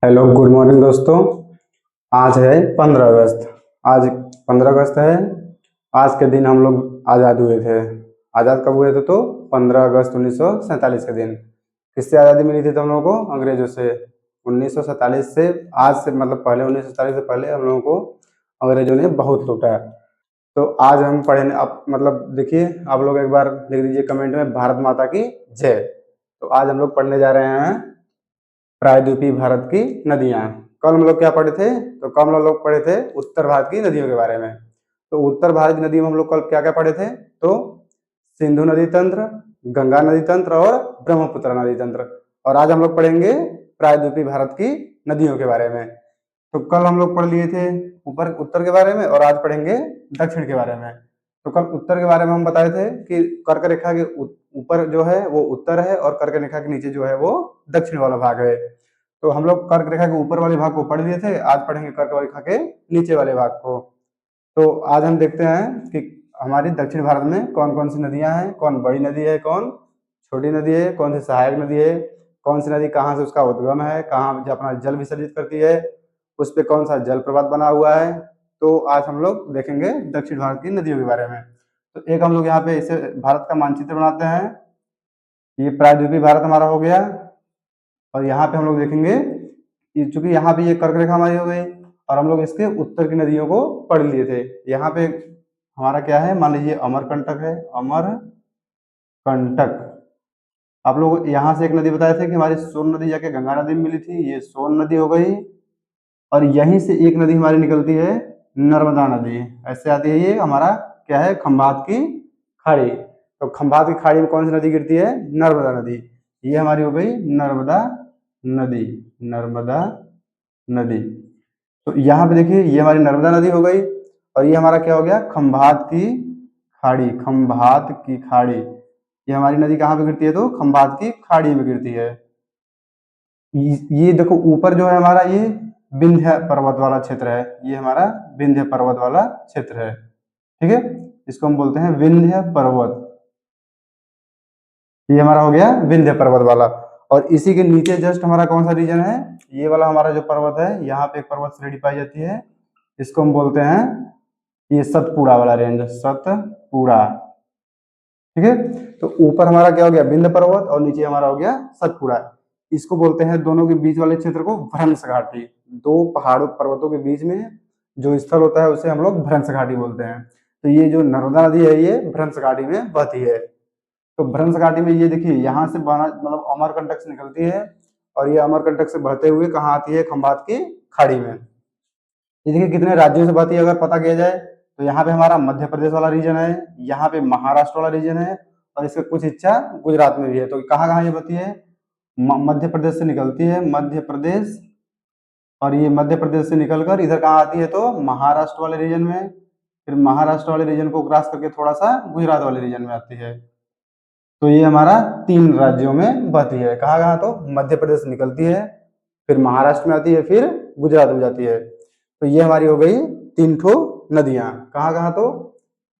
Hello good morning दोस्तों। आज है 15 अगस्त। आज 15 अगस्त है। आज के दिन हम लोग आज़ाद हुए थे। आज़ाद कब हुए थे? तो 15 अगस्त 1947 के दिन। किससे आज़ादी मिली थी? तो हम लोगों को अंग्रेजों से। 1947 से आज से मतलब पहले 1947 से पहले हम लोगों को अंग्रेजों ने बहुत लूटा। तो आज हम पढ़े अब मतलब देखिए, आप लोग एक बार लिख दीजिए कमेंट में भारत माता की जय। तो आज हम लोग पढ़ने जा रहे हैं प्रायद्वीपीय भारत की नदियां। कल हम लोग क्या पढ़े थे? तो कल हम लोग पढ़े थे उत्तर भारत की नदियों के बारे में। तो उत्तर भारत की नदियों में हम लोग कल क्या क्या पढ़े थे? तो सिंधु नदी तंत्र, गंगा नदी तंत्र और ब्रह्मपुत्र नदी तंत्र। और आज हम लोग पढ़ेंगे प्रायद्वीपीय भारत की नदियों के बारे में। तो कल हम लोग पढ़ लिए थे ऊपर उत्तर के बारे में, और आज पढ़ेंगे दक्षिण के बारे में। तो कल उत्तर के बारे में हम बताए थे कि कर्क रेखा के ऊपर जो है वो उत्तर है, और कर्क रेखा के नीचे जो है वो दक्षिण वाला भाग है। तो हम लोग कर्क रेखा के ऊपर वाले भाग को पढ़ लिए थे, आज पढ़ेंगे कर्क रेखा के नीचे वाले भाग को। तो आज हम देखते हैं कि हमारी दक्षिण भारत में कौन कौन सी नदियां हैं, कौन बड़ी नदी है, कौन छोटी नदी है, कौन सी सहायक नदी है, कौन सी नदी कहाँ से उसका उद्गम है, कहाँ जो अपना जल विसर्जित करती है, उस पे कौन सा जल प्रपात बना हुआ है। तो आज हम लोग देखेंगे दक्षिण भारत की नदियों के बारे में। तो एक हम लोग यहाँ पे इसे भारत का मानचित्र बनाते हैं। ये प्रायद्वीपीय भारत हमारा हो गया, और यहाँ पे हम लोग देखेंगे चूंकि यहाँ पे ये कर्क रेखा हमारी हो गई, और हम लोग इसके उत्तर की नदियों को पढ़ लिए थे। यहाँ पे हमारा क्या है, मान लीजिए अमरकंटक है, अमरकंटक। आप लोग यहाँ से एक नदी बताए थे कि हमारी सोन नदी जाके गंगा नदी में मिली थी, ये सोन नदी हो गई। और यहीं से एक नदी हमारी निकलती है, नर्मदा नदी। ऐसे आती है, ये हमारा क्या है, खंभात की खाड़ी। तो खंभात की खाड़ी में कौन सी नदी गिरती है? नर्मदा नदी। ये हमारी हो गई नर्मदा नदी। नर्मदा नदी। तो यहाँ पे देखिए, ये हमारी नर्मदा नदी हो गई, और ये हमारा क्या हो गया, खंभात की खाड़ी। खंभात की खाड़ी, ये हमारी नदी कहाँ पे गिरती है? तो खंभात की खाड़ी में गिरती है। ये देखो ऊपर जो है हमारा, ये विंध्य पर्वत वाला क्षेत्र है। ये हमारा विंध्य पर्वत वाला क्षेत्र है, ठीक है। इसको हम बोलते हैं विंध्य पर्वत। ये हमारा हो गया विंध्य पर्वत वाला। और इसी के नीचे जस्ट हमारा कौन सा रीजन है? ये वाला हमारा जो पर्वत है, यहाँ पे एक पर्वत श्रेणी पाई जाती है, इसको हम बोलते हैं ये सतपुड़ा वाला रेंज, सतपुड़ा, ठीक है। तो ऊपर हमारा क्या हो गया, विंध्य पर्वत, और नीचे हमारा हो गया सतपुड़ा। इसको बोलते हैं, दोनों के बीच वाले क्षेत्र को भ्रंश घाटी। दो पहाड़ों पर्वतों के बीच में जो स्थल होता है उसे हम लोग भ्रंश घाटी बोलते हैं। तो ये जो नर्मदा नदी है, ये भ्रंश घाटी में बहती है। तो भ्रंश घाटी में ये देखिए, यहाँ से बना मतलब अमरकंटक से निकलती है, और ये अमरकंटक से बहते हुए कहाँ आती है? खंभात की खाड़ी में। ये देखिए कितने राज्यों से बहती है अगर पता किया जाए, तो यहाँ पे हमारा मध्य प्रदेश वाला रीजन है, यहाँ पे महाराष्ट्र वाला रीजन है, और इसका कुछ हिस्सा गुजरात में भी है। तो कहाँ कहाँ ये बहती है? मध्य प्रदेश से निकलती है, मध्य प्रदेश, और ये मध्य प्रदेश से निकलकर इधर कहाँ आती है? तो महाराष्ट्र वाले रीजन में। फिर महाराष्ट्र वाले रीजन को क्रॉस करके थोड़ा सा गुजरात वाले रीजन में आती है। तो ये हमारा 3 राज्यों में बहती है। कहाँ कहाँ? तो मध्य प्रदेश से निकलती है, फिर महाराष्ट्र में आती है, फिर गुजरात में जाती है। तो ये हमारी हो गई 3 ठो नदियां। कहाँ कहाँ? तो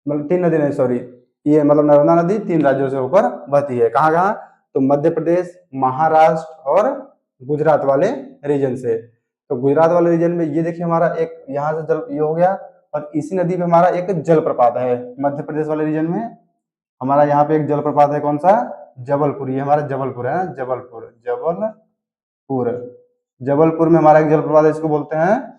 मतलब 3 नदी नहीं, सॉरी, ये मतलब नर्मदा नदी 3 राज्यों से होकर बहती है। कहाँ कहाँ? तो मध्य प्रदेश, महाराष्ट्र और गुजरात वाले रीजन से। तो गुजरात वाले रीजन में ये देखिए हमारा एक यहाँ से जल ये हो गया, और इसी नदी पे हमारा एक जलप्रपात है मध्य प्रदेश वाले रीजन में। हमारा यहाँ पे एक जलप्रपात है, कौन सा? जबलपुर। ये हमारा जबलपुर है, जबलपुर, जबलपुर। जबलपुर में हमारा एक जलप्रपात है, इसको बोलते हैं,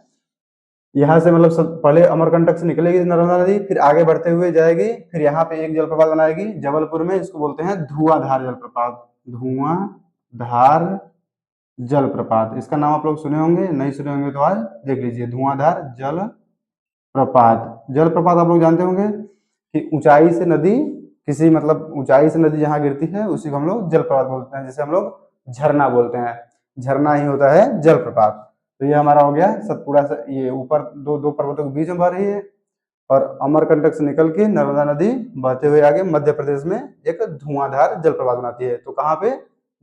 यहाँ से मतलब सब पहले अमरकंटक से निकलेगी नर्मदा नदी, फिर आगे बढ़ते हुए जाएगी, फिर यहाँ पे एक जलप्रपात बनाएगी जबलपुर में, इसको बोलते हैं धुआंधार जलप्रपात। धुआंधार जलप्रपात, इसका नाम आप लोग सुने होंगे, नहीं सुने होंगे तो आज देख लीजिए, धुआंधार जलप्रपात। जलप्रपात आप लोग जानते होंगे कि ऊंचाई से नदी, किसी मतलब ऊंचाई से नदी जहाँ गिरती है उसी को हम लोग जलप्रपात बोलते हैं, जैसे हम लोग झरना बोलते हैं। झरना ही होता है जलप्रपात। तो ये हमारा हो गया सतपुड़ा से, ये ऊपर दो दो पर्वतों के बीच में बह रही है, और अमरकंटक से निकल के नर्मदा नदी बहते हुए आगे मध्य प्रदेश में एक धुआंधार जलप्रपात बनाती है। तो कहाँ पे?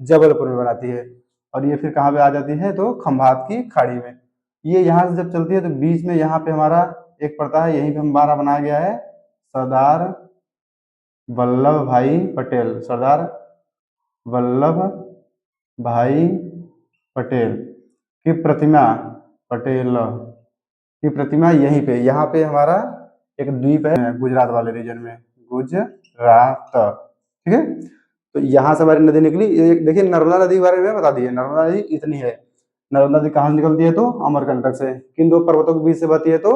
जबलपुर में बनाती है। और ये फिर कहाँ पे आ जाती है? तो खंभात की खाड़ी में। ये यहाँ से जब चलती है तो बीच में यहाँ पे हमारा एक पड़ता है, यहीं पे हमारा बनाया गया है सरदार वल्लभ भाई पटेल। सरदार वल्लभ भाई पटेल। की प्रतिमा, पटेल की प्रतिमा यहीं पे, यहाँ पे हमारा एक द्वीप है गुजरात वाले रीजन में, गुजरात, ठीक है। तो यहाँ से हमारी नदी निकली, ये देखिए नर्मदा नदी के बारे में बता दिए, नर्मदा नदी इतनी है। नर्मदा नदी कहाँ से निकलती है? तो अमरकंटक से। किन दो पर्वतों के बीच से बहती है? तो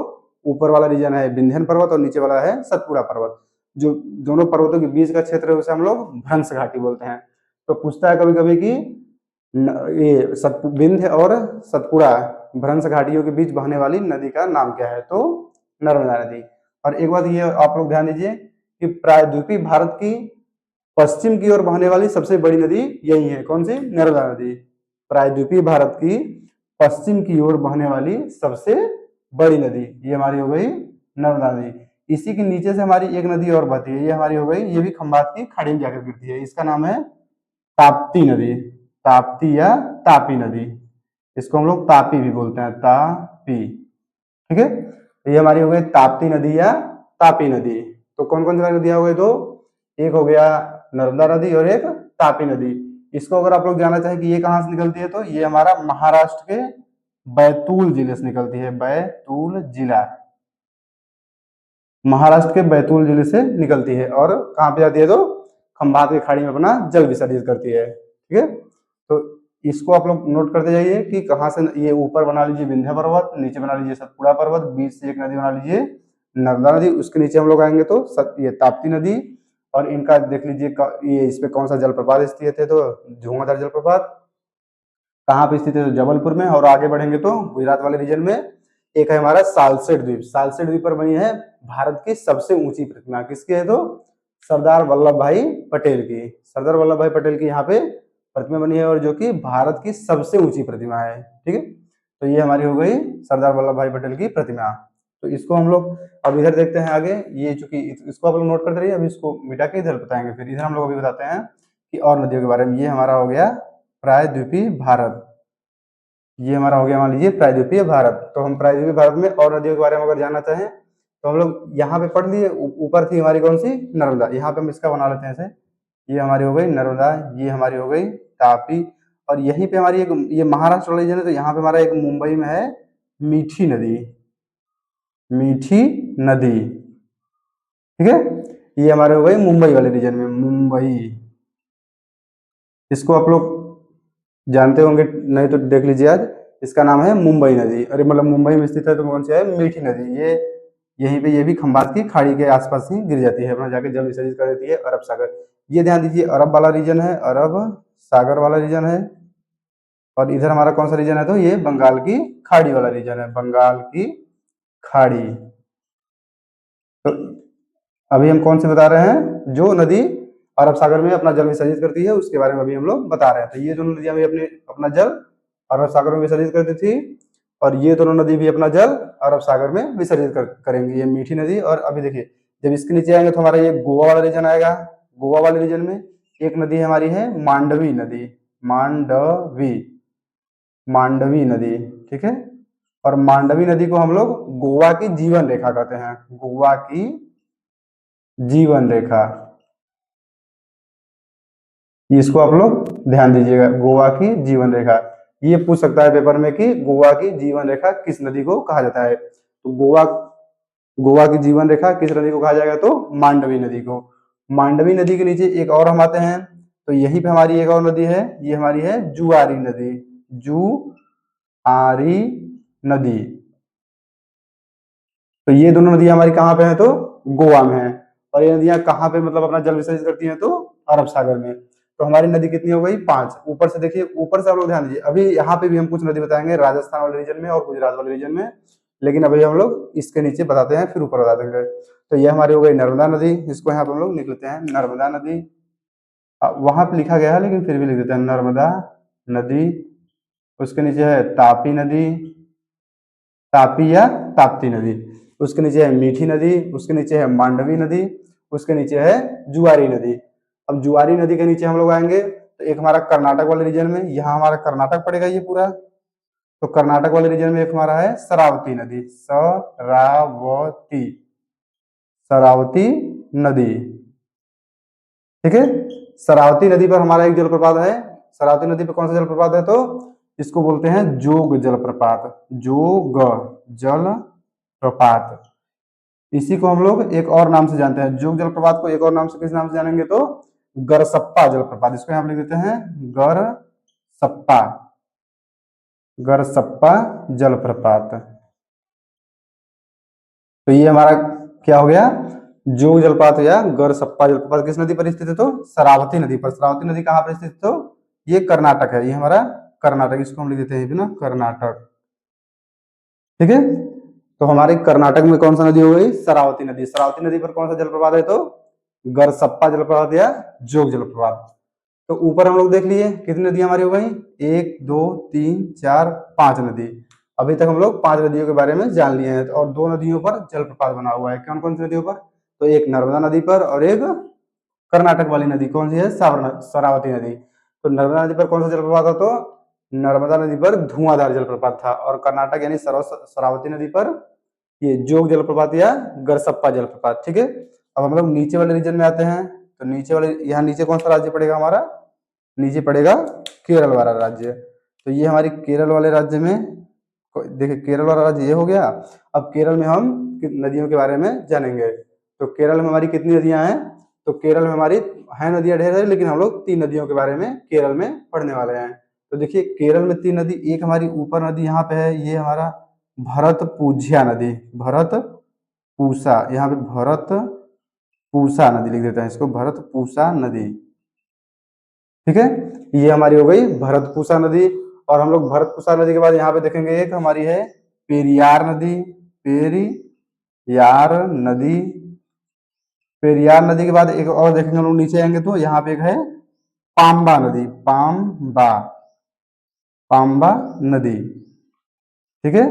ऊपर वाला रीजन है विंध्यन पर्वत और नीचे वाला है सतपुड़ा पर्वत। जो दोनों पर्वतों के बीच का क्षेत्र है उसे हम लोग भ्रंश घाटी बोलते हैं। तो पूछता है कभी कभी कि ये विंध्य और सतपुड़ा भ्रंश घाटियों के बीच बहने वाली नदी का नाम क्या है? तो नर्मदा नदी। और एक बात ये आप लोग ध्यान दीजिए कि प्रायद्वीपीय भारत की पश्चिम की ओर बहने वाली सबसे बड़ी नदी यही है, कौन सी? नर्मदा नदी। प्रायद्वीपीय भारत की पश्चिम की ओर बहने वाली सबसे बड़ी नदी ये हमारी हो गई नर्मदा नदी। इसी के नीचे से हमारी एक नदी और बहती है, ये हमारी हो गई, ये भी खंबात की खाड़ी में जाकर गिरती है, इसका नाम है ताप्ती नदी। ताप्ती या तापी नदी, इसको हम लोग तापी भी बोलते हैं, तापी, ठीक है। तो ये हमारी हो गई ताप्ती नदी या तापी नदी। तो कौन कौन सी नदियां हो गई? दो, एक हो गया नर्मदा नदी और एक तापी नदी। इसको अगर आप लोग जानना चाहें कि ये कहाँ से निकलती है, तो ये हमारा महाराष्ट्र के बैतूल जिले से निकलती है, बैतूल जिला, महाराष्ट्र के बैतूल जिले से निकलती है। और कहाँ पे जाती है? तो खंभात की खाड़ी में अपना जल विसर्जित करती है, ठीक है। तो इसको आप लोग नोट करते जाइए कि कहाँ से, ये ऊपर बना लीजिए विंध्य पर्वत, नीचे बना लीजिए सतपुड़ा पर्वत, बीच से एक नदी बना लीजिए नर्मदा नदी, उसके नीचे हम लोग आएंगे तो ये ताप्ती नदी। और इनका देख लीजिए ये इस पे कौन सा जलप्रपात स्थित है, तो धुआंधार जलप्रपात। कहाँ पे स्थित है? तो जबलपुर में। और आगे बढ़ेंगे तो गुजरात वाले रीजन में एक है हमारा सालसेट द्वीप। सालसेट द्वीप पर बनी है भारत की सबसे ऊंची प्रतिमा, किसकी है? तो सरदार वल्लभ भाई पटेल की। सरदार वल्लभ भाई पटेल की यहाँ पे प्रतिमा बनी है, और जो कि भारत की सबसे ऊंची प्रतिमा है, ठीक है। तो ये हमारी हो गई सरदार वल्लभ भाई पटेल की प्रतिमा। तो इसको हम लोग अब इधर देखते हैं आगे, ये चूंकि इसको आप लोग नोट करते रहिए, अभी इसको मिटा के इधर बताएंगे, फिर इधर हम लोग अभी बताते हैं कि और नदियों के बारे में। ये हमारा हो गया प्रायद्वीपीय भारत, ये हमारा हो गया मान लीजिए प्रायद्वीपीय भारत। तो हम प्रायद्वीपीय भारत में और नदियों के बारे में अगर जानना चाहें तो हम लोग यहाँ पे पढ़ लिए, ऊपर थी हमारी कौन सी? नर्मदा। यहाँ पे हम इसका बना लेते हैं ऐसे, ये हमारी हो गई नर्मदा, ये हमारी हो गई तापी, और यहीं पे हमारी एक, ये महाराष्ट्र वाला रीजन है, तो यहाँ पे हमारा एक मुंबई में है मीठी नदी, मीठी नदी, ठीक है। ये हमारे हो गई मुंबई वाले रीजन में, मुंबई। इसको आप लोग जानते होंगे, नहीं तो देख लीजिए आज, इसका नाम है मुंबई नदी। अरे मतलब मुंबई में स्थित है तो कौन सी है? मीठी नदी। ये यहीं पे, ये भी खंबात की खाड़ी के आसपास ही गिर जाती है, अपना जाके जल विसर्जित कर देती है अरब सागर। ये ध्यान दीजिए अरब वाला रीजन है, अरब सागर वाला रीजन है। और इधर हमारा कौन सा रीजन है? तो ये बंगाल की खाड़ी वाला रीजन है, बंगाल की खाड़ी। तो अभी हम कौन सी बता रहे हैं? जो नदी अरब सागर में अपना जल विसर्जित करती है उसके बारे में अभी हम लोग बता रहे हैं। तो ये दोनों नदियां भी अपने अपना जल अरब सागर में विसर्जित करती थी, और ये दोनों नदी भी अपना जल अरब सागर में विसर्जित करेंगी, ये मीठी नदी। और अभी देखिए जब इसके नीचे आएंगे तो हमारा ये गोवा वाला रीजन आएगा। गोवा वाले रीजन में एक नदी हमारी है मांडवी नदी, मांडवी, मांडवी नदी, ठीक है। और मांडवी नदी को हम लोग गोवा की जीवन रेखा कहते हैं, गोवा की जीवन रेखा। इसको आप लोग ध्यान दीजिएगा, गोवा की जीवन रेखा। ये पूछ सकता है पेपर में कि गोवा की जीवन रेखा किस नदी को कहा जाता है? तो गोवा, गोवा की जीवन रेखा किस नदी को कहा जाएगा? तो मांडवी नदी को। मांडवी नदी के नीचे एक और हम आते हैं, तो यहीं पे हमारी एक और नदी है, ये हमारी है जुआरी नदी, जुआरी नदी। तो ये दोनों नदियां हमारी कहाँ पे है? तो गोवा में है। और ये नदियां कहाँ पे मतलब अपना जल विसर्जित करती हैं? तो अरब सागर में। तो हमारी नदी कितनी हो गई? 5। ऊपर से देखिए, ऊपर से आप लोग ध्यान दीजिए, अभी यहाँ पे भी हम कुछ नदी बताएंगे राजस्थान वाले रीजन में और गुजरात वाले रीजन में, लेकिन अभी हम लोग इसके नीचे बताते हैं फिर ऊपर बता देंगे। तो ये हमारी हो गई नर्मदा नदी, इसको यहाँ पे हम लोग लिख लेते हैं नर्मदा नदी। वहां पे लिखा गया है लेकिन फिर भी लिख देते हैं नर्मदा नदी। उसके नीचे है तापी नदी, तापी या ताप्ती नदी। उसके नीचे है मीठी नदी, उसके नीचे है मांडवी नदी, उसके नीचे है जुआरी नदी। अब जुआरी नदी के नीचे हम लोग आएंगे तो एक हमारा कर्नाटक वाले रीजन में, यहाँ हमारा कर्नाटक पड़ेगा ये पूरा। तो कर्नाटक वाले रीजन में एक हमारा है शरावती नदी, शरावती, शरावती नदी, ठीक है। शरावती नदी पर हमारा एक जलप्रपात है। शरावती नदी पर कौन सा जलप्रपात है? तो इसको बोलते हैं जोग जलप्रपात, जोग जलप्रपात। इसी को हम लोग एक और नाम से जानते हैं, जोग जलप्रपात को एक और नाम से किस नाम से जानेंगे तो गरसप्पा जलप्रपात। इसको यहाँ पे लिख देते हैं गरसप्पा, गरसप्पा जलप्रपात। तो ये हमारा क्या हो गया, जोग जलप्रपात या गरसप्पा जलप्रपात किस नदी पर स्थित है तो शरावती नदी पर। शरावती नदी कहाँ पर स्थित है तो ये कर्नाटक है, ये हमारा कर्नाटक, इसको हम लिख देते हैं ना कर्नाटक। ठीक है, तो हमारे कर्नाटक में कौन सा नदी हो गई, शरावती नदी। शरावती नदी पर कौन सा जलप्रपात है तो गरसप्पा जलप्रपात या जोग जलप्रपात। तो ऊपर हम लोग देख लिए कितनी नदियां हमारी हो गई, 1 2 3 4 5 नदी। अभी तक हम लोग 5 नदियों के बारे में जान लिए हैं, और 2 नदियों पर जलप्रपात बना हुआ है। कौन कौन सी नदियों पर, तो एक नर्मदा नदी पर और एक कर्नाटक वाली नदी कौन सी है, शरावती नदी। तो नर्मदा नदी पर कौन सा जलप्रपात था तो नर्मदा नदी पर धुआंधार जलप्रपात था, और कर्नाटक यानी शरावती नदी पर ये जोग जलप्रपात या गरसप्पा जलप्रपात। ठीक है, अब हम लोग नीचे वाले रीजन में आते हैं। तो नीचे वाले, यहाँ नीचे कौन सा राज्य पड़ेगा हमारा, नीचे पड़ेगा केरल वाला राज्य। तो ये हमारी केरल वाले राज्य में, देखिए केरल वाला राज्य ये हो गया। अब केरल में हम नदियों के बारे में जानेंगे। तो केरल में हमारी कितनी नदियां हैं, तो केरल में हमारी है नदियां ढेर है, लेकिन हम लोग 3 नदियों के बारे में केरल में पढ़ने वाले हैं। तो देखिए केरल में 3 नदी, एक हमारी ऊपर नदी यहाँ पे है, ये हमारा भरतपुझा नदी, भरतपूसा, यहाँ पे भरतपूसा नदी लिख देते हैं इसको, भरतपूसा नदी। ठीक है, ये हमारी हो गई भरतपूसा नदी। और हम लोग भरतपूसा नदी के बाद यहाँ पे देखेंगे एक हमारी है पेरियार नदी, पेरियार नदी। पेरियार नदी के बाद एक और देखेंगे हम लोग, नीचे आएंगे तो यहाँ पे एक है पाम्बा नदी, पाम्बा, पाम्बा नदी। ठीक है,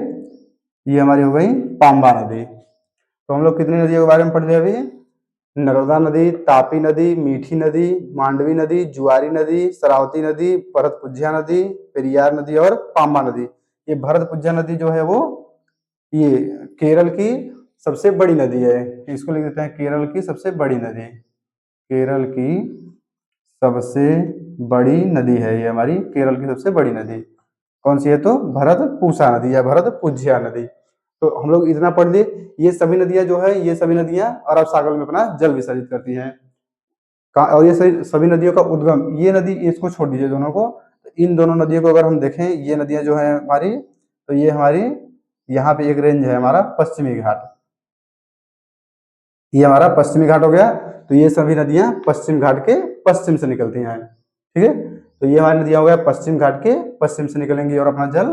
ये हमारी हो गई पाम्बा नदी। तो हम लोग कितनी नदियों के बारे में पढ़ रहे अभी, नर्मदा नदी, तापी नदी, मीठी नदी, मांडवी नदी, जुआरी नदी, शरावती नदी, भरतपुझा नदी, पेरियार नदी और पाम्बा नदी। ये भरतपुझा नदी जो है वो ये केरल की सबसे बड़ी नदी है, इसको लिख देते हैं केरल की सबसे बड़ी नदी, केरल की सबसे बड़ी नदी है ये हमारी, केरल की सबसे बड़ी नदी कौन सी है तो भरतपूसा नदी या भरतपुझा नदी। तो हम लोग इतना पढ़ लिए, ये सभी नदियां जो है, ये सभी नदियां अरब सागर में अपना जल विसर्जित करती हैं। और ये सभी नदियों का उद्गम, ये नदी इसको छोड़ दीजिए दोनों को, तो इन दोनों नदियों को अगर हम देखें, ये नदियां जो है हमारी, तो ये हमारी यहाँ पे एक रेंज है हमारा पश्चिमी घाट, ये हमारा पश्चिमी घाट हो गया। तो ये सभी नदियां पश्चिम घाट के पश्चिम से निकलती हैं। ठीक है, तो ये हमारी नदियां हो गया पश्चिम घाट के पश्चिम से निकलेंगी और अपना जल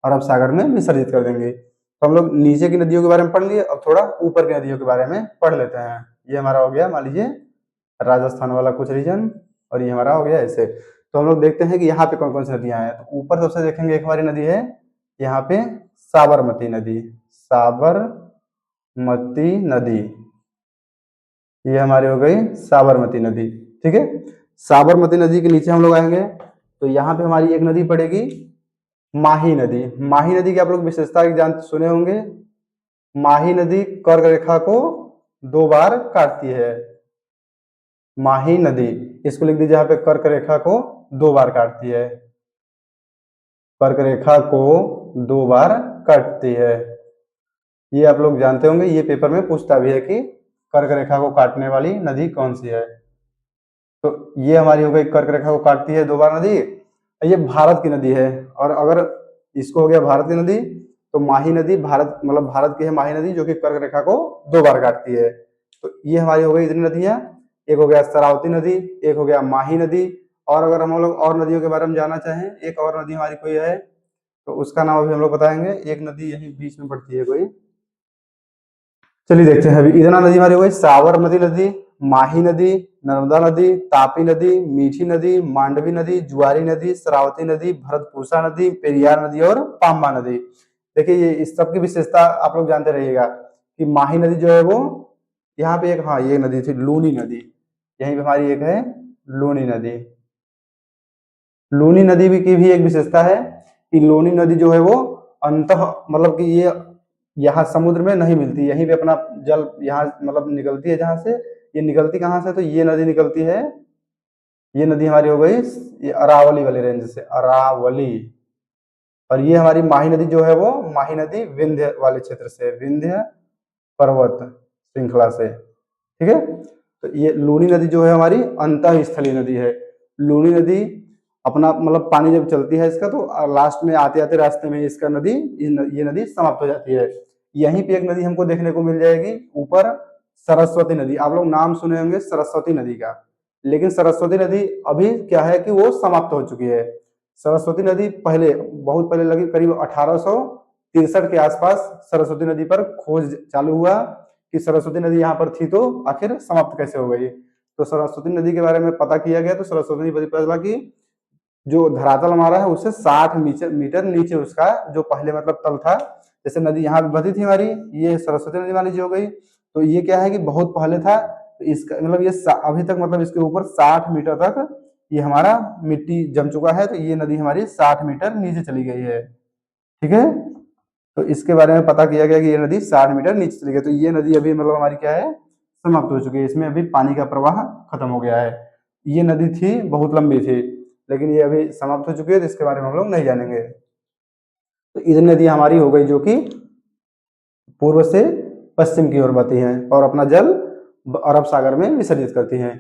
अरब सागर में विसर्जित कर देंगे। तो हम लोग नीचे की नदियों के बारे में पढ़ लिए, अब थोड़ा ऊपर की नदियों के बारे में पढ़ लेते हैं। ये हमारा हो गया मान लीजिए राजस्थान वाला कुछ रीजन, और ये हमारा हो गया ऐसे। तो हम लोग देखते हैं कि यहाँ पे कौन कौन सी नदियां हैं। तो ऊपर सबसे देखेंगे एक हमारी नदी है यहाँ पे साबरमती नदी, साबरमती नदी, ये हमारी हो गई साबरमती नदी। ठीक है, साबरमती नदी के नीचे हम लोग आएंगे तो यहाँ पे हमारी एक नदी पड़ेगी माही नदी। माही नदी की आप लोग विशेषता जान सुने होंगे, माही नदी कर्क रेखा को 2 बार काटती है, माही नदी, इसको लिख दीजिए यहाँ पे कर्क रेखा को 2 बार काटती है, कर्क रेखा को 2 बार काटती है। ये आप लोग जानते होंगे, ये पेपर में पूछता भी है कि कर्क रेखा को काटने वाली नदी कौन सी है। तो ये हमारी हो गई कर्क रेखा को काटती है 2 बार नदी, ये भारत की नदी है। और अगर इसको हो गया भारत की नदी, तो माही नदी भारत मतलब भारत की है माही नदी, जो कि कर्क रेखा को 2 बार काटती है। तो ये हमारी हो गई इतनी नदियां, एक हो गया शरावती नदी, एक हो गया माही नदी। और अगर हम लोग और नदियों के बारे में जानना चाहें, एक और नदी हमारी कोई है तो उसका नाम अभी हम लोग बताएंगे। एक नदी यही बीच में पड़ती है कोई, चलिए देखते हैं। अभी इतना नदी हमारी हो गई साबरमती नदी, माही नदी, नर्मदा नदी, तापी नदी, मीठी नदी, मांडवी नदी, जुआरी नदी, शरावती नदी, भरतपूसा नदी, पेरियार नदी और पाम्बा नदी। देखिए ये इस सब की विशेषता आप लोग जानते रहिएगा कि माही नदी जो है वो यहाँ पे एक, हाँ ये नदी थी लूनी नदी, यहीं पे हमारी एक है लूनी नदी। लूनी नदी भी की भी एक विशेषता है कि लूनी नदी जो है वो अंतः मतलब कि ये यहाँ समुद्र में नहीं मिलती, यहीं पे अपना जल यहाँ मतलब निकलती है जहां से, ये निकलती कहाँ से तो ये नदी निकलती है, ये नदी हमारी हो गई ये अरावली वाली रेंज से, अरावली, और ये हमारी माही नदी जो है वो माही नदी विंध्य वाले क्षेत्र से, विंध्य पर्वत श्रृंखला से, ठीक है। तो ये लूनी नदी जो है हमारी अंतः स्थलीय नदी है। लूनी नदी अपना मतलब पानी जब चलती है इसका तो लास्ट में आते आते रास्ते में इसका नदी ये नदी समाप्त हो जाती है। यहीं पे एक नदी हमको देखने को मिल जाएगी ऊपर, सरस्वती नदी। आप लोग नाम सुने होंगे सरस्वती नदी का, लेकिन सरस्वती नदी अभी क्या है कि वो समाप्त हो चुकी है। सरस्वती नदी पहले बहुत पहले लगी, करीब 1863 के आसपास सरस्वती नदी पर खोज चालू हुआ कि सरस्वती नदी यहाँ पर थी तो आखिर समाप्त कैसे हो गई। तो सरस्वती नदी के बारे में पता किया गया तो सरस्वती नदी पता चला कि जो धरातल हमारा है उससे 60 मीटर नीचे उसका जो पहले मतलब तल था, जैसे नदी यहाँ पे बहती थी हमारी, ये सरस्वती नदी मान लीजिए हो गई, तो ये क्या है कि बहुत पहले था, तो इसका मतलब ये अभी तक मतलब इसके ऊपर 60 मीटर तक ये हमारा मिट्टी जम चुका है, तो ये नदी हमारी 60 मीटर नीचे चली गई है, ठीक है। तो इसके बारे में पता किया गया कि ये नदी 60 मीटर नीचे चली गई, तो ये नदी अभी मतलब हमारी क्या है, समाप्त हो चुकी है, इसमें अभी पानी का प्रवाह खत्म हो गया है। ये नदी थी बहुत लंबी थी, लेकिन ये अभी समाप्त हो चुकी है, तो इसके बारे में हम लोग नहीं जानेंगे। तो ये नदी हमारी हो गई जो कि पूर्व से पश्चिम की ओर बहती हैं और अपना जल अरब सागर में विसर्जित करती हैं।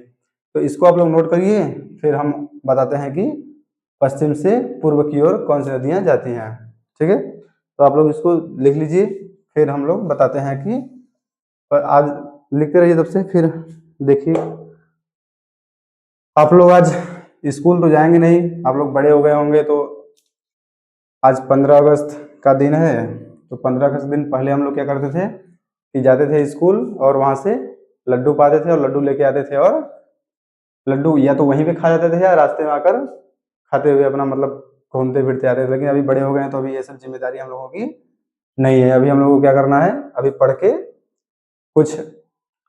तो इसको आप लोग नोट करिए, फिर हम बताते हैं कि पश्चिम से पूर्व की ओर कौन सी नदियां जाती हैं, ठीक है। तो आप लोग इसको लिख लीजिए, फिर हम लोग बताते हैं कि आज लिखते रहिए तब से। फिर देखिए, आप लोग आज स्कूल तो जाएंगे नहीं, आप लोग बड़े हो गए होंगे, तो आज 15 अगस्त का दिन है, तो 15 अगस्त दिन पहले हम लोग क्या करते थे कि जाते थे स्कूल और वहां से लड्डू पाते थे और लड्डू लेके आते थे, और लड्डू या तो वहीं पे खा जाते थे या रास्ते में आकर खाते हुए अपना मतलब घूमते फिरते आते थे। लेकिन अभी बड़े हो गए हैं तो अभी ये सब जिम्मेदारी हम लोगों की नहीं है। अभी हम लोगों को क्या करना है, अभी पढ़ के कुछ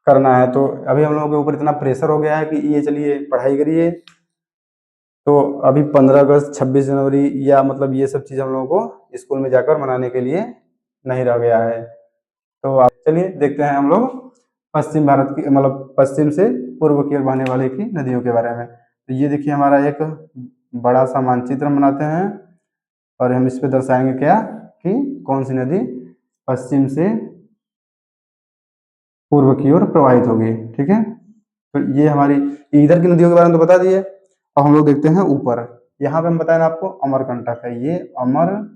करना है। तो अभी हम लोगों के ऊपर इतना प्रेशर हो गया है कि ये चलिए पढ़ाई करिए, तो अभी 15 अगस्त 26 जनवरी या मतलब ये सब चीज़ हम लोगों को स्कूल में जाकर मनाने के लिए नहीं रह गया है। तो आप चलिए देखते हैं हम लोग पश्चिम भारत की मतलब पश्चिम से पूर्व की ओर बहने वाले की नदियों के बारे में। तो ये देखिए हमारा एक बड़ा सा मानचित्र बनाते हैं और हम इस पे दर्शाएंगे क्या कि कौन सी नदी पश्चिम से पूर्व की ओर प्रवाहित होगी, ठीक है। तो ये हमारी इधर की नदियों के बारे में तो बता दिए। अब हम लोग देखते हैं ऊपर, यहाँ पे हम बताए ना आपको अमरकंटक है, ये अमरकंटक।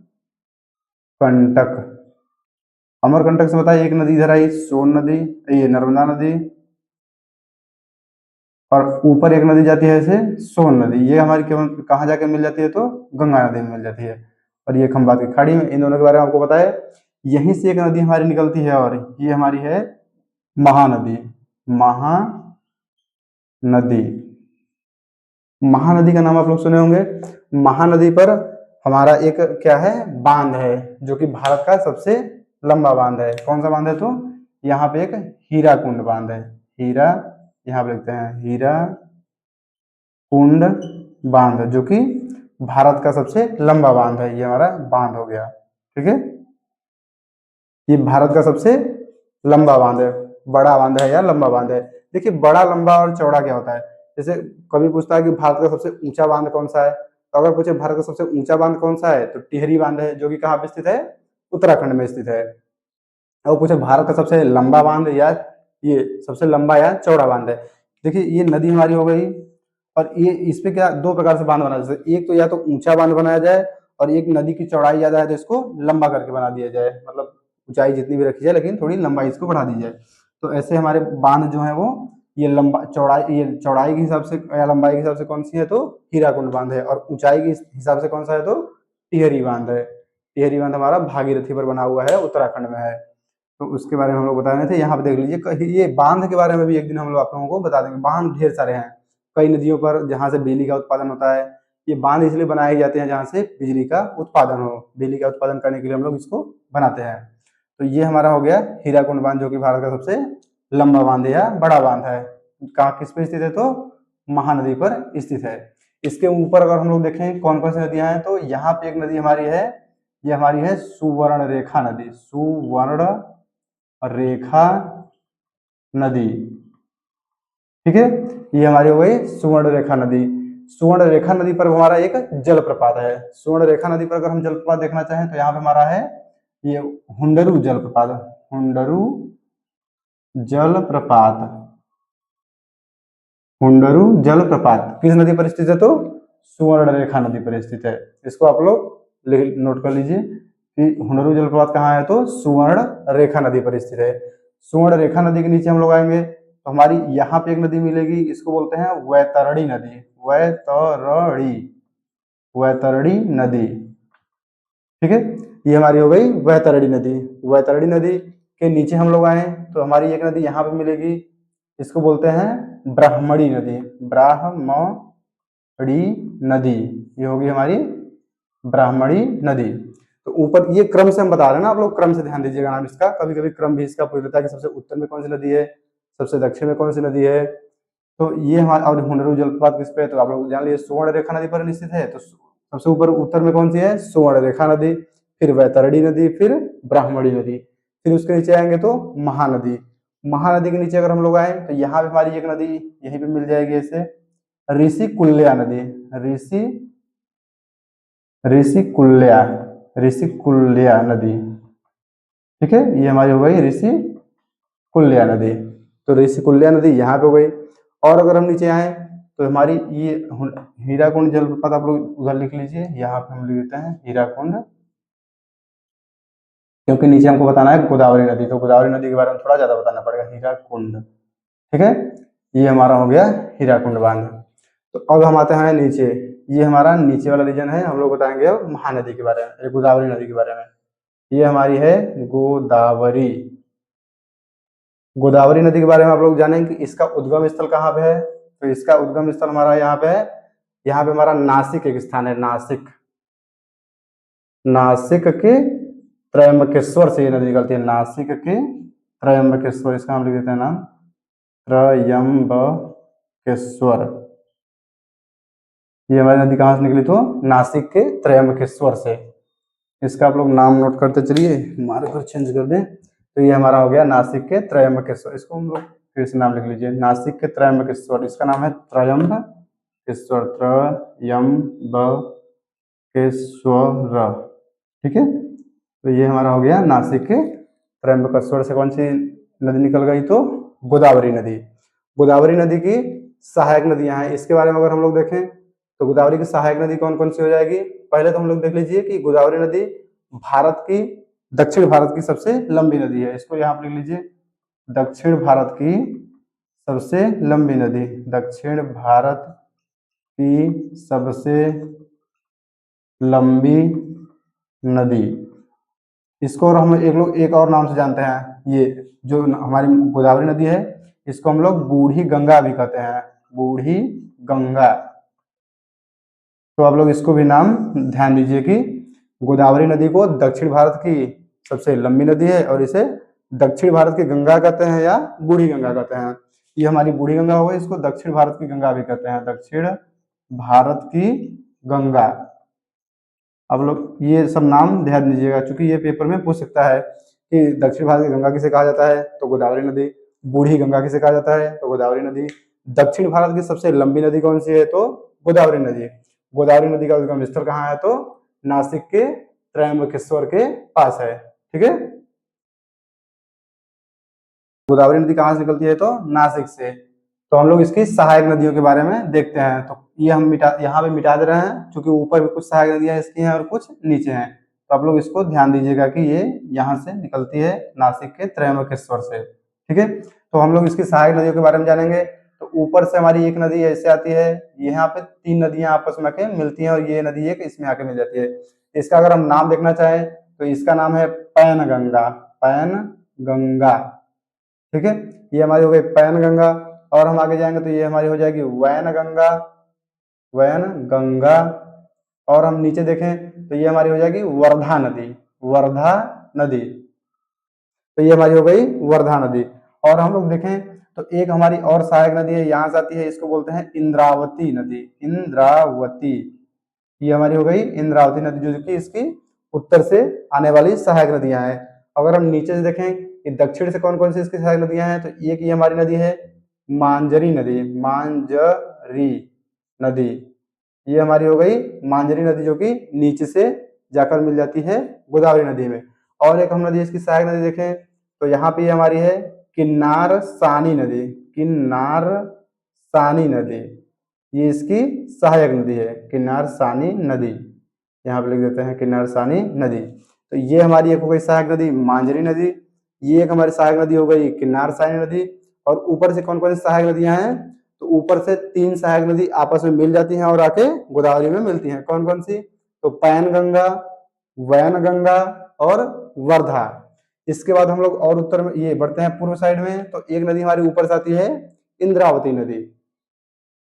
अमरकंटक से बताइए एक नदी इधर आई सोन नदी, ये नर्मदा नदी, और ऊपर एक नदी जाती है ऐसे सोन नदी, ये हमारी कहाँ जाके मिल जाती है, तो गंगा नदी में मिल जाती है। और ये खंबात की खाड़ी में, इन दोनों के बारे में आपको बताया। यहीं से एक नदी हमारी निकलती है और ये हमारी है महानदी। महानदी, महानदी का नाम आप लोग सुने होंगे। महानदी पर हमारा एक क्या है, बांध है, जो कि भारत का सबसे लंबा बांध है। कौन सा बांध है, तो यहाँ पे एक हीराकुंड बांध है। हीरा, यहाँ पे लिखते हैं हीरा कुंड बांध, जो कि भारत का सबसे लंबा बांध है। ये हमारा बांध हो गया, ठीक है। ये भारत का सबसे लंबा बांध है, बड़ा बांध है या लंबा बांध है। देखिए बड़ा, लंबा और चौड़ा क्या होता है, जैसे कभी पूछता है कि भारत का सबसे ऊंचा बांध कौन सा है, तो अगर पूछे भारत का सबसे ऊंचा बांध कौन सा है, तो टिहरी बांध है, जो कि कहाँ पे स्थित है, उत्तराखंड में स्थित है। और पूछे भारत का सबसे लंबा बांध या ये सबसे लंबा या चौड़ा बांध है, देखिए ये नदी हमारी हो गई। और ये इस पे क्या दो प्रकार से बांध बना सकते, एक तो या तो ऊंचा बांध बनाया जाए, और एक नदी की चौड़ाई ज्यादा है तो इसको लंबा करके बना दिया जाए, मतलब ऊंचाई जितनी भी रखी जाए लेकिन थोड़ी लंबाई इसको बढ़ा दी जाए। तो ऐसे हमारे बांध जो है वो ये लंबा चौड़ाई, ये चौड़ाई के हिसाब से या लंबाई के हिसाब से कौन सी है, तो हीराकुंड बांध है, और ऊंचाई के हिसाब से कौन सा है, तो टिहरी बांध है। टिहरी बांध हमारा भागीरथी पर बना हुआ है, उत्तराखंड में है। तो उसके बारे में हम लोग बता रहे थे, यहाँ पे देख लीजिए ये बांध के बारे में भी एक दिन हम लोग आप लोगों को बता देंगे। बांध ढेर सारे हैं कई नदियों पर जहाँ से बिजली का उत्पादन होता है। ये बांध इसलिए बनाए जाते हैं जहाँ से बिजली का उत्पादन हो, बिजली का उत्पादन करने के लिए हम लोग इसको बनाते हैं। तो ये हमारा हो गया हीराकुंड बांध, जो कि भारत का सबसे लंबा बांध या बड़ा बांध है। कहाँ किस पे स्थित है, तो महानदी पर स्थित है। इसके ऊपर अगर हम लोग देखें कौन कौन सी नदियां हैं, तो यहाँ पे एक नदी हमारी है, ये हमारी है सुवर्ण रेखा नदी। सुवर्ण रेखा नदी, ठीक है, ये हमारी हो गई सुवर्ण रेखा नदी। सुवर्ण रेखा नदी पर हमारा एक जलप्रपात है। सुवर्ण रेखा नदी पर अगर हम जलप्रपात देखना चाहें तो यहाँ पे हमारा है ये हुंडरू जलप्रपात। हुंडरू जलप्रपात, हुंडरू जलप्रपात किस नदी पर स्थित है? तो सुवर्ण रेखा नदी पर स्थित है। इसको आप लोग नोट कर लीजिए कि हुंडरू जलप्रपात कहाँ है? तो सुवर्ण रेखा नदी पर स्थित है। सुवर्ण रेखा नदी के नीचे हम लोग आएंगे तो हमारी यहाँ पे एक नदी मिलेगी, इसको बोलते हैं वैतरणी नदी। वैतरणी, वैतरणी नदी, ठीक है, ये हमारी हो गई वैतरणी नदी। वैतरणी नदी के नीचे हम लोग आए तो हमारी एक नदी यहाँ पे मिलेगी, इसको बोलते हैं ब्राह्मणी नदी। ब्राह्मणी नदी, ये होगी हमारी ब्राह्मणी नदी। तो ऊपर ये क्रम से हम बता रहे हैं ना, आप लोग क्रम से ध्यान दीजिएगा नाम इसका। कभी कभी क्रम भी इसका पूछ लेता है कि सबसे उत्तर में कौन सी नदी है, सबसे दक्षिण में कौन सी नदी है। तो ये हमारा, और हुंडरू जलप्रपात किस पे है? तो आप लोग जान लीजिए सुवर्ण रेखा नदी पर स्थित है। तो सबसे ऊपर उत्तर में कौन सी है? सुवर्ण रेखा नदी, फिर वैतरणी नदी, फिर ब्राह्मणी नदी, फिर उसके नीचे आएंगे तो महानदी। महानदी के नीचे अगर हम लोग आए तो यहाँ पे हमारी एक नदी यहीं पे मिल जाएगी, ऐसे ऋषिकुल्या नदी। ऋषिकुल्या, ऋषिकुल्या नदी, ठीक है, ये हमारी हो गई ऋषिकुल्या नदी। तो ऋषिकुल्या नदी यहाँ पे हो गई। और अगर हम नीचे आए तो हमारी ये हीराकुंड जलप्रपात आप लोग उधर लिख लीजिए, यहाँ पे हम लिख देते हैं हीराकुंड, क्योंकि नीचे हमको बताना है गोदावरी नदी, तो गोदावरी नदी के बारे में थोड़ा ज्यादा बताना पड़ेगा। हीराकुंड, ठीक है, ये हमारा हो गया हीराकुंड बांध। तो अब हम आते हैं नीचे, ये हमारा नीचे वाला रीजन है। हम लोग बताएंगे अब महानदी के बारे में, गोदावरी नदी के बारे में। ये हमारी है गोदावरी। गोदावरी नदी के बारे में आप लोग जानेंगे कि इसका उद्गम स्थल कहाँ पे है? तो इसका उद्गम स्थल हमारा यहाँ पे है, यहाँ पे हमारा नासिक एक स्थान है। नासिक, नासिक के त्रयंबकेश्वर से ये नदी निकलती है। नासिक के त्रयंबकेश्वर, इसका हम लिख देते हैं नाम त्रयंबकेश्वर। ये हमारी नदी कहाँ से निकली? तो नासिक के त्रयंबकेश्वर से। इसका आप लोग नाम नोट करते चलिए, मार्कर चेंज कर दें। तो ये हमारा हो गया नासिक के त्रयंबकेश्वर। इसको हम लोग फिर से नाम लिख लीजिए, नासिक के त्रयंबकेश्वर। इसका नाम है त्रयंबकेश्वर, त्रयंबकेश्वर, ठीक है। तो ये हमारा हो गया नासिक के त्रयंबकेश्वर से कौन सी नदी निकल गई? तो गोदावरी नदी। गोदावरी नदी की सहायक नदियां हैं, इसके बारे में अगर हम लोग देखें तो गोदावरी की सहायक नदी कौन कौन सी हो जाएगी? पहले तो हम लोग देख लीजिए कि गोदावरी नदी भारत की, दक्षिण भारत की सबसे लंबी नदी है। इसको यहाँ पर लिख लीजिए, दक्षिण भारत की सबसे लंबी नदी। दक्षिण भारत की सबसे लंबी नदी, इसको और हम एक लोग एक और नाम से जानते हैं। ये जो हमारी गोदावरी नदी है, इसको हम लोग बूढ़ी गंगा भी कहते हैं, बूढ़ी गंगा। तो आप लोग इसको भी नाम ध्यान दीजिए कि गोदावरी नदी को दक्षिण भारत की सबसे लंबी नदी है और इसे दक्षिण भारत की गंगा कहते हैं या बूढ़ी गंगा कहते हैं। ये हमारी बूढ़ी गंगा हो गई, इसको दक्षिण भारत की गंगा भी कहते हैं, दक्षिण भारत की गंगा। आप लोग ये सब नाम ध्यान दीजिएगा, क्योंकि ये पेपर में पूछ सकता है कि दक्षिण भारत की गंगा किसे कहा जाता है? तो गोदावरी नदी। बूढ़ी गंगा किसे कहा जाता है? तो गोदावरी नदी। दक्षिण भारत की सबसे लंबी नदी कौन सी है? तो गोदावरी नदी। गोदावरी नदी का उद्गम स्थल कहाँ है? तो नासिक के त्रयंबकेश्वर के पास है, ठीक है। गोदावरी नदी कहाँ से निकलती है? तो नासिक से। तो हम लोग इसकी सहायक नदियों के बारे में देखते हैं। तो ये हम यहाँ पे मिटा दे रहे हैं, क्योंकि ऊपर भी कुछ सहायक नदियां इसकी हैं और कुछ नीचे हैं। तो आप लोग इसको ध्यान दीजिएगा कि ये यहाँ से निकलती है नासिक के त्रयंबकेश्वर से, ठीक है। तो हम लोग इसकी सहायक नदियों के बारे में जानेंगे। तो ऊपर से हमारी एक नदी ऐसे आती है, यहाँ पे तीन नदियां आपस में आके मिलती हैं और ये नदी एक इसमें आके मिल जाती है। इसका अगर हम नाम देखना चाहें तो इसका नाम है पैन गंगा। पैन गंगा, ठीक है, ये हमारी हो गई पैन गंगा। और हम आगे जाएंगे तो ये हमारी हो जाएगी वैन गंगा, वैन गंगा। और हम नीचे देखें तो ये हमारी हो जाएगी वर्धा नदी, वर्धा नदी। तो ये हमारी हो गई वर्धा नदी। और हम लोग देखें तो एक हमारी और सहायक नदी है, यहाँ से आती है, इसको बोलते हैं इंद्रावती नदी। इंद्रावती, ये हमारी हो गई इंद्रावती नदी, जो कि इसकी उत्तर से आने वाली सहायक नदियां हैं। अगर हम नीचे से देखें कि दक्षिण से कौन कौन सी इसकी सहायक नदियां हैं, तो एक ये हमारी नदी है मांजरी नदी, मांजरी नदी, ये हमारी हो गई मांजरी नदी, जो कि नीचे से जाकर मिल जाती है गोदावरी नदी में। और एक हम नदी इसकी सहायक नदी देखें तो यहाँ पे हमारी है किन्नार सानी नदी। किन्नार सानी नदी ये इसकी सहायक नदी है, किन्नार सानी नदी। यहाँ पे लिख देते हैं किन्नार सानी नदी। तो ये हमारी एक हो गई सहायक नदी मांजरी नदी, ये एक हमारी सहायक नदी हो गई किन्नार सानी नदी। और ऊपर से कौन कौन सी सहायक नदियां हैं, तो ऊपर से 3 सहायक नदी आपस में मिल जाती हैं और आके गोदावरी में मिलती हैं। कौन कौन सी, तो पैनगंगा, वैनगंगा और वर्धा। इसके बाद हम लोग और उत्तर में ये बढ़ते हैं पूर्व साइड में, तो एक नदी हमारी ऊपर से आती है इंद्रावती नदी।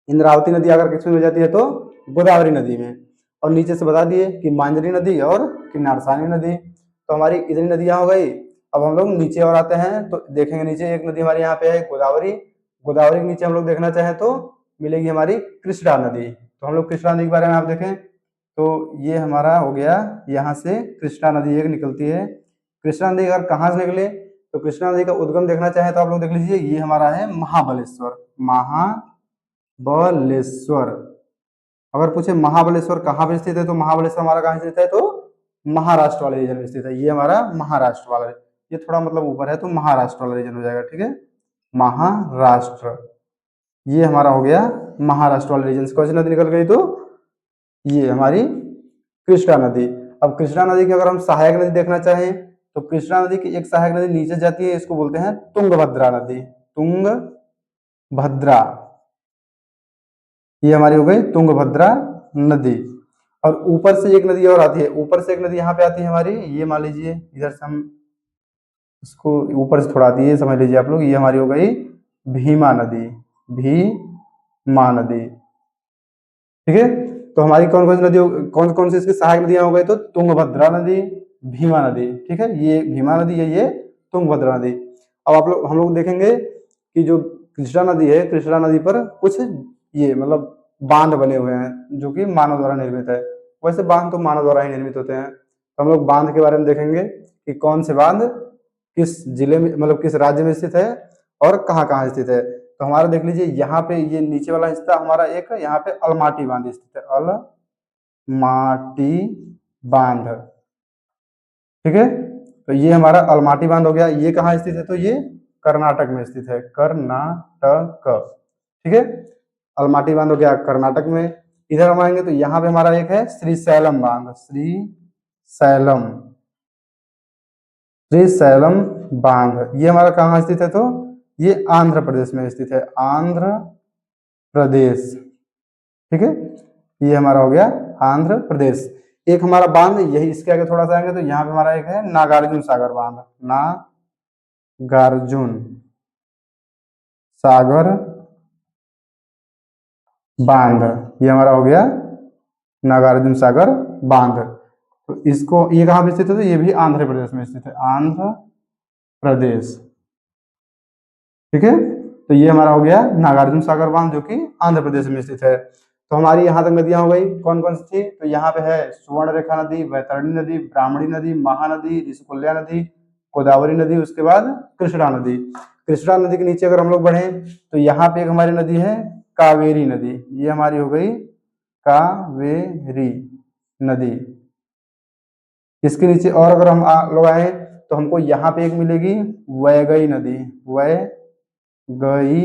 इंद्रावती नदी अगर किसमें मिल जाती है, तो गोदावरी नदी में। और नीचे से बता दिए कि मांजरी नदी और किन्नार सानी नदी। तो हमारी इतनी नदियां हो गई। अब हम लोग नीचे और आते हैं तो देखेंगे नीचे एक नदी हमारे यहाँ पे है गोदावरी। गोदावरी के नीचे हम लोग देखना चाहें तो मिलेगी हमारी कृष्णा नदी। तो हम लोग कृष्णा नदी के बारे में आप देखें तो ये हमारा हो गया, यहाँ से कृष्णा नदी एक निकलती है। कृष्णा नदी अगर कहाँ से निकले, तो कृष्णा नदी का उद्गम देखना चाहे तो आप लोग देख लीजिए, ये हमारा है महाबलेश्वर। महाबलेश्वर, अगर पूछे महाबलेश्वर कहाँ पर स्थित है, तो महाबलेश्वर हमारा कहाँ स्थित है, तो महाराष्ट्र वाले रीजन में स्थित है। ये हमारा महाराष्ट्र वाला, ये थोड़ा मतलब ऊपर है तो महाराष्ट्र वाला रीजन हो जाएगा, ठीक है। महाराष्ट्र, ये हमारा हो गया महाराष्ट्र वाले रीजन से कौन सी नदी निकल गई, तो ये हमारी कृष्णा नदी। अब कृष्णा नदी की अगर हम सहायक नदी देखना चाहें, तो कृष्णा नदी की एक सहायक नदी नीचे जाती है, इसको बोलते हैं तुंगभद्रा नदी। तुंगभद्रा, ये हमारी हो गई तुंगभद्रा नदी। और ऊपर से एक नदी और आती है, ऊपर से एक नदी यहाँ पे आती है हमारी, ये मान लीजिए इधर से हम इसको ऊपर से थोड़ा आती है, समझ लीजिए आप लोग, ये हमारी हो गई भीमा नदी। भीमा नदी, ठीक है। तो हमारी कौन कौन सी नदी, कौन कौन सी इसकी सहायक नदियां हो गई, तो तुंगभद्रा नदी, भीमा नदी, ठीक है। ये भीमा नदी है, ये तुंगभद्रा नदी। अब आप लोग हम लोग देखेंगे कि जो कृष्णा नदी है, कृष्णा नदी पर कुछ ये मतलब बांध बने हुए हैं जो कि मानव द्वारा निर्मित है। वैसे बांध तो मानव द्वारा ही निर्मित होते हैं। तो हम लोग बांध के बारे में देखेंगे कि कौन से बांध किस जिले में मतलब किस राज्य में स्थित है और कहाँ कहाँ स्थित है। तो हमारा देख लीजिए यहाँ पे ये नीचे वाला हिस्सा हमारा एक यहाँ पे अलमाटी बांध स्थित है, अलमाटी बांध, ठीक है। तो ये हमारा अलमाटी बांध हो गया। ये कहाँ स्थित है, तो ये कर्नाटक में स्थित है, कर्नाटक, ठीक है। अलमाटी बांध हो गया कर्नाटक में। इधर हम आएंगे तो यहाँ पे हमारा एक है श्रीशैलम बांध, श्रीशैलम, श्रीशैलम बांध। ये हमारा कहाँ स्थित है, तो ये आंध्र प्रदेश में स्थित है, आंध्र प्रदेश, ठीक है। ये हमारा हो गया आंध्र प्रदेश। एक हमारा बांध यही इसके आगे थोड़ा सा आएंगे तो यहाँ पे हमारा एक है नागार्जुन सागर बांध, नागार्जुन सागर बांध। ये हमारा हो गया नागार्जुन सागर बांध। तो इसको ये कहाँ पे स्थित है, तो ये भी आंध्र प्रदेश में स्थित है, आंध्र प्रदेश, ठीक है। तो ये हमारा हो गया नागार्जुन सागर बांध जो कि आंध्र प्रदेश में स्थित है। तो हमारी यहाँ तक नदियां हो गई, कौन कौन सी थी, तो यहाँ पे है सुवर्णरेखा नदी, वैतरणी नदी, ब्राह्मणी नदी, महानदी, ऋषिकुल्या नदी, गोदावरी नदी, उसके बाद कृष्णा नदी। कृष्णा नदी के नीचे अगर हम लोग बढ़े तो यहाँ पे एक हमारी नदी है कावेरी नदी। ये हमारी हो गई कावेरी नदी। इसके नीचे और अगर हम लोग आए तो हमको यहाँ पे एक मिलेगी वैगई नदी, वैगई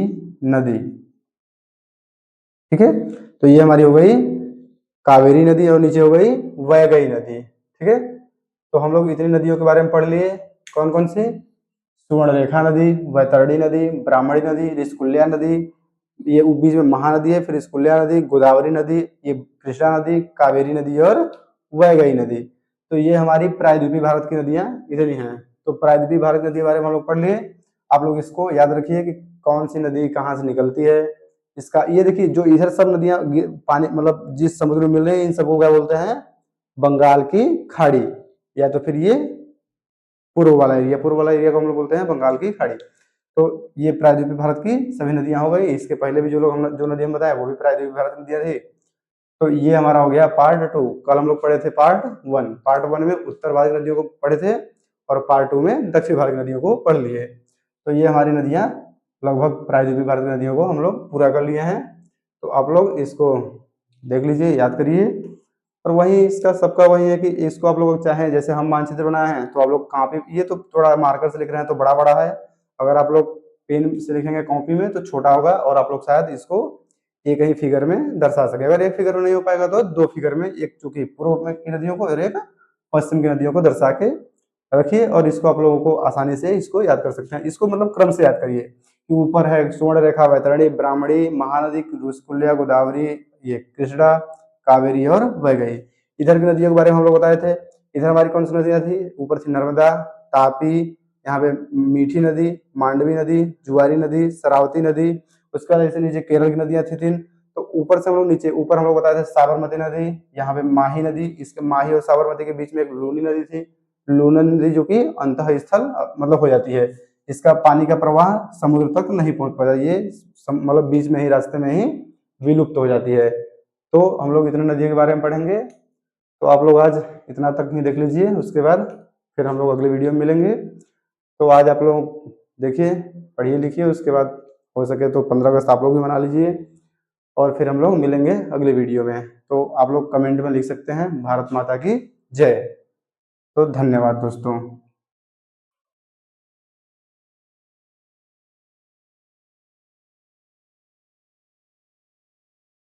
नदी, ठीक है। तो ये हमारी हो गई कावेरी नदी और नीचे हो गई वैगई नदी, ठीक है। तो हम लोग इतनी नदियों के बारे में पढ़ लिए, कौन कौन सी, सुवर्णरेखा नदी, वैतरणी नदी, ब्राह्मणी नदी, ऋषिकुल्या नदी, ये बीच में महानदी है, फिर ऋषिकुल्या नदी, गोदावरी नदी, ये कृष्णा नदी, कावेरी नदी और वैगई नदी। तो ये हमारी प्रायद्वीपीय भारत की नदियां इतनी हैं। तो प्रायद्वीपीय भारत की नदी के बारे में हम लोग पढ़ लिए। आप लोग इसको याद रखिए कि कौन सी नदी कहाँ से निकलती है। इसका ये देखिए जो इधर सब नदियां पानी मतलब जिस समुद्र में मिल रही हैं इन सबको क्या बोलते हैं, बंगाल की खाड़ी, या तो फिर ये पूर्व वाला एरिया, पूर्व वाला एरिया को हम लोग बोलते हैं बंगाल की खाड़ी। तो ये प्रायद्वीपीय भारत की सभी नदियां हो गई। इसके पहले भी जो लोग हम जो नदी हम बताया वो भी प्रायद्वीपीय भारत की नदियां थी। तो ये हमारा हो गया पार्ट 2। कल हम लोग पढ़े थे पार्ट 1। पार्ट 1 में उत्तर भारत की नदियों को पढ़े थे और पार्ट 2 में दक्षिण भारत की नदियों को पढ़ लिए। तो ये हमारी नदियां लगभग प्रायद्वीपीय भारत की नदियों को हम लोग पूरा कर लिए हैं। तो आप लोग इसको देख लीजिए, याद करिए। और वही इसका सबका वही है कि इसको आप लोग चाहें, जैसे हम मानचित्र बनाए हैं तो आप लोग कॉपी, ये तो थोड़ा मार्कर से लिख रहे हैं तो बड़ा बड़ा है, अगर आप लोग पेन से लिखेंगे कॉपी में तो छोटा होगा, और आप लोग शायद इसको एक ही फिगर में दर्शा सके। अगर एक फिगर में नहीं हो पाएगा तो दो फिगर में, एक चूंकि पूर्व में की नदियों को और एक पश्चिम की नदियों को दर्शा के रखिए, और इसको आप लोगों को आसानी से इसको याद कर सकते हैं। इसको मतलब क्रम से याद करिए कि ऊपर है सुवर्ण रेखा, वैतरणी, ब्राह्मणी, महानदी, रुषकुल्या, गोदावरी, ये कृष्णा, कावेरी और वैगई। इधर की नदियों के बारे में हम लोग बताए थे। इधर हमारी कौन सी नदियां थी, ऊपर थी नर्मदा, तापी, यहाँ पे मीठी नदी, मांडवी नदी, जुआरी नदी, शरावती नदी। उसके बाद ऐसे नीचे केरल की नदियां थी तीन। तो ऊपर से हम लोग नीचे, ऊपर हम लोग बताए थे साबरमती नदी, यहाँ पे माही नदी, इसके माही और साबरमती के बीच में एक लूनी नदी थी, लूनी नदी जो कि अंतः स्थल मतलब हो जाती है, इसका पानी का प्रवाह समुद्र तक नहीं पहुंच पाता, ये मतलब बीच में ही, रास्ते में ही विलुप्त हो जाती है। तो हम लोग इतने नदियों के बारे में पढ़ेंगे। तो आप लोग आज इतना तक ही देख लीजिए, उसके बाद फिर हम लोग अगले वीडियो में मिलेंगे। तो आज आप लोग देखिए, पढ़िए लिखिए, उसके बाद हो सके तो 15 अगस्त आप लोग भी मना लीजिए, और फिर हम लोग मिलेंगे अगले वीडियो में। तो आप लोग कमेंट में लिख सकते हैं भारत माता की जय। तो धन्यवाद दोस्तों।